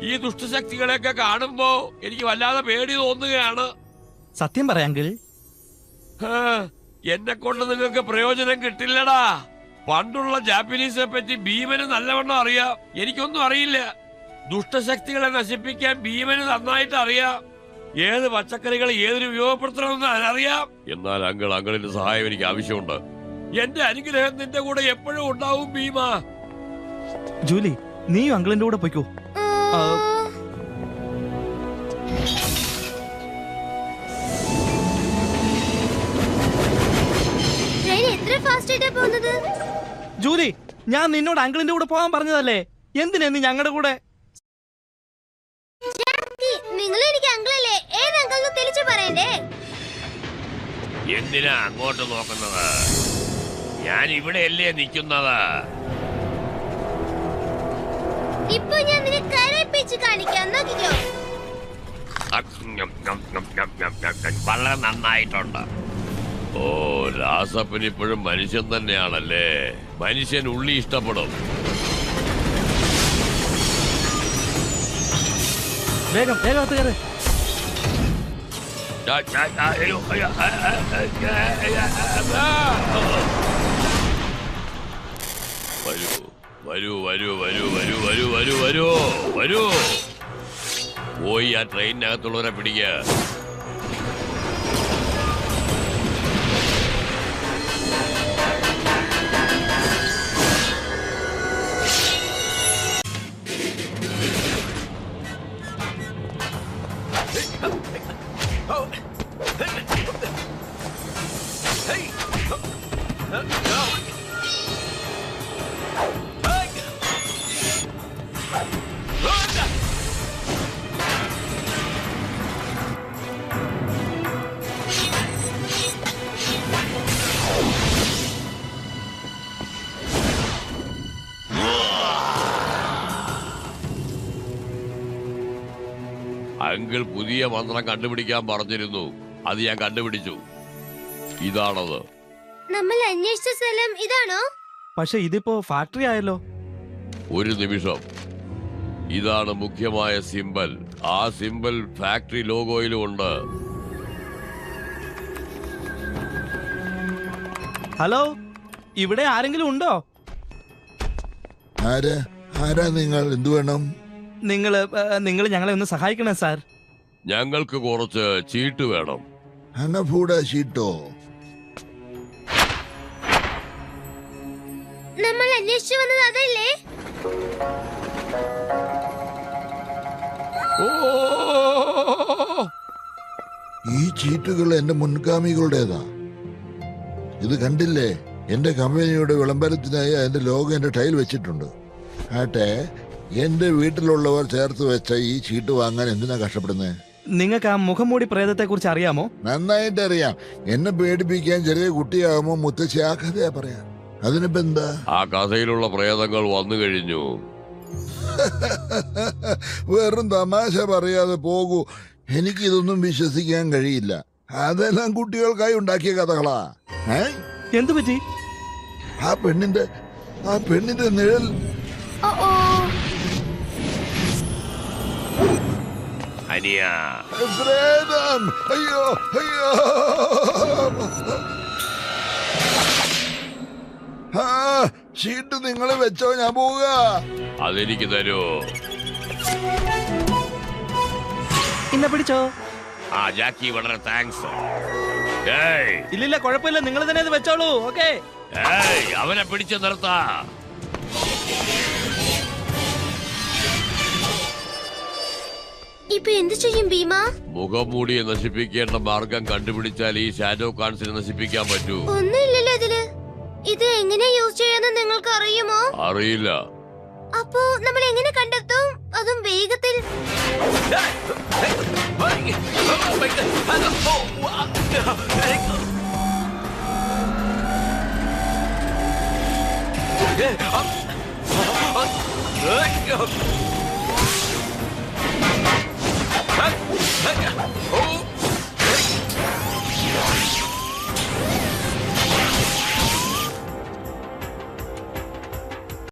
ഈ ദുഷ്ടശക്തികളെയൊക്കെ കാണുമ്പോ എനിക്ക് വല്ലാതെ പേടി തോന്നുകയാണ്. സത്യം പറയാങ്കിൽ എന്നെ കൊണ്ട് നിങ്ങൾക്ക് പ്രയോജനം കിട്ടില്ലടാ. പണ്ടുള്ള ജാപ്പനീസിനെ പറ്റി ഭീമന് നല്ലവണ്ണം അറിയാം, എനിക്കൊന്നും അറിയില്ല. ദുഷ്ടശക്തികളെ നശിപ്പിക്കാൻ ഭീമന് നന്നായിട്ട് അറിയാം. ഏത് പച്ചക്കറികൾ ഏതിന് ഉപയോഗപ്പെടുത്തണമെന്ന് അറിയാം. എന്നാൽ അങ്കിളിന്റെ സഹായം എനിക്ക് ആവശ്യമുണ്ട്. എന്റെ അനുഗ്രഹം നിന്റെ കൂടെ എപ്പോഴും ഉണ്ടാവും ഭീമ. ജൂലി, നീയും അങ്കിളിന്റെ കൂടെ പോയിക്കോ. ജൂലി, ഞാൻ നിന്നോട് അങ്കിളിന്റെ കൂടെ പോകാൻ പറഞ്ഞതല്ലേ, എന്തിനാ നീ ഞങ്ങളുടെ കൂടെ? നിങ്ങൾ എനിക്ക് അങ്കിളല്ലേ, ഏത് അങ്കിൾ തെളിച്ചു പറയണ്ടേ? എന്തിനാ അങ്ങോട്ട് നോക്കുന്നത്? ഞാൻ ഇവിടെയല്ലേ നിൽക്കുന്നത്. ഇപ്പൊ ഞാൻ നിന്നെ കരയിപ്പിച്ച് കാണിക്കാം, നോക്കിക്കോ. വളരെ നന്നായിട്ടുണ്ട്. ഓ, രാസപ്പൻ ഇപ്പോഴും മനുഷ്യൻ തന്നെയാണല്ലേ. മനുഷ്യൻ ഉള്ളി ഇഷ്ടപ്പെടും. വേഗം വേഗം കയറ്. വരൂ വരൂ വരൂ വരൂ വരൂ വരൂ വരൂ വരൂ വരൂ. പോയി ആ ട്രെയിനിനകത്തുള്ളവരെ പിടിക്കുക. അങ്കിൾ പുതിയ മന്ത്രം കണ്ടുപിടിക്കാൻ പറഞ്ഞിരുന്നു. അത് ഞാൻ കണ്ടുപിടിച്ചു. ഇതാണത്. നമ്മൾ അന്വേഷിച്ച സ്ഥലം ഇതാണോ? പക്ഷെ ഇതിപ്പോ ഫാക്ടറി ആയല്ലോ. ഒരു നിമിഷം. ഇതാണ് മുഖ്യമായ സിമ്പൽ. ആ സിമ്പൽ ഫാക്ടറി ലോഗോയിലും ഉണ്ട്. ഹലോ, ഇവിടെ ആരെങ്കിലും ഉണ്ടോ? ആരാ നിങ്ങൾ? എന്തു വേണം? നിങ്ങൾ ഞങ്ങളെ ഒന്ന് സഹായിക്കണേ സാർ. ഞങ്ങൾക്ക് കുറച്ച് ചീട്ട് വേണം. ഹനഫൂഡ ഷീട്ടോ? നമ്മൾ അന്വേഷിച്ചു വന്നത് അതല്ലേ? ഈ ചീട്ടുകൾ എന്റെ മുൻഗാമികളുടേതാ. ഇത് കണ്ടില്ലേ? എന്റെ കമ്പനിയുടെ വിളംബരത്തിനായി അതിന്റെ ലോഗോ എന്റെ ടൈൽ വെച്ചിട്ടുണ്ട്. ആട്ടെ, എന്റെ വീട്ടിലുള്ളവർ ചേർത്ത് വെച്ച ഈ ചീട്ട് വാങ്ങാൻ എന്തിനാ കഷ്ടപ്പെടുന്നത്? നിങ്ങൾക്ക് ആ മുഖംമൂടി പ്രേതത്തെ കുറിച്ച് അറിയാമോ? നന്നായിട്ട് അറിയാം. എന്നെ പേടിപ്പിക്കാൻ ചെറിയ കുട്ടിയാകുമ്പോ മുത്തശ്ശി ആ കഥയാ പറയാം. അതിനിപ്പോ എന്താ? ആ കഥയിലുള്ള പ്രേതങ്ങൾ വന്നു കഴിഞ്ഞു. വെറും തമാശ പറയാതെ പോകൂ. എനിക്കിതൊന്നും വിശ്വസിക്കാൻ കഴിയില്ല. അതെല്ലാം കുട്ടികൾക്കായി ഉണ്ടാക്കിയ കഥകളാ. എന്തു പറ്റി? ആ പെണ്ണിന്റെ നിഴൽ. പ്രേതം! അയ്യോ അയ്യോ! ആ ഷീട്ട് നിങ്ങൾ വെച്ചോ, ഞാൻ പോവുക. അതെനിക്ക് തരൂ. ഇന്ന പിടിച്ചോ. ആ ജാക്കി, വളരെ താങ്ക്സ്. ഇല്ലില്ല, കുഴപ്പമില്ല, നിങ്ങൾ തന്നെ ഇത് വെച്ചോളൂ. ഓക്കെ. അവനെ പിടിച്ചു നിർത്താ. ഇപ്പൊ എന്ത് ചെയ്യും ഭീമ? മുഖംമൂടിയെ നശിപ്പിക്കേണ്ട മാർഗം കണ്ടുപിടിച്ചാൽ ഈ ഷാഡോ കാൺസിനെ നശിപ്പിക്കാൻ പറ്റൂ. ഒന്നുമില്ലല്ലോ ഇതില്. ഇത് എങ്ങനെ യൂസ് ചെയ്യാന്ന് നിങ്ങൾക്ക് അറിയുമോ? അറിയില്ല. അപ്പോ നമ്മൾ എങ്ങനെ കണ്ടെത്തും? അതും വേഗത്തിൽ.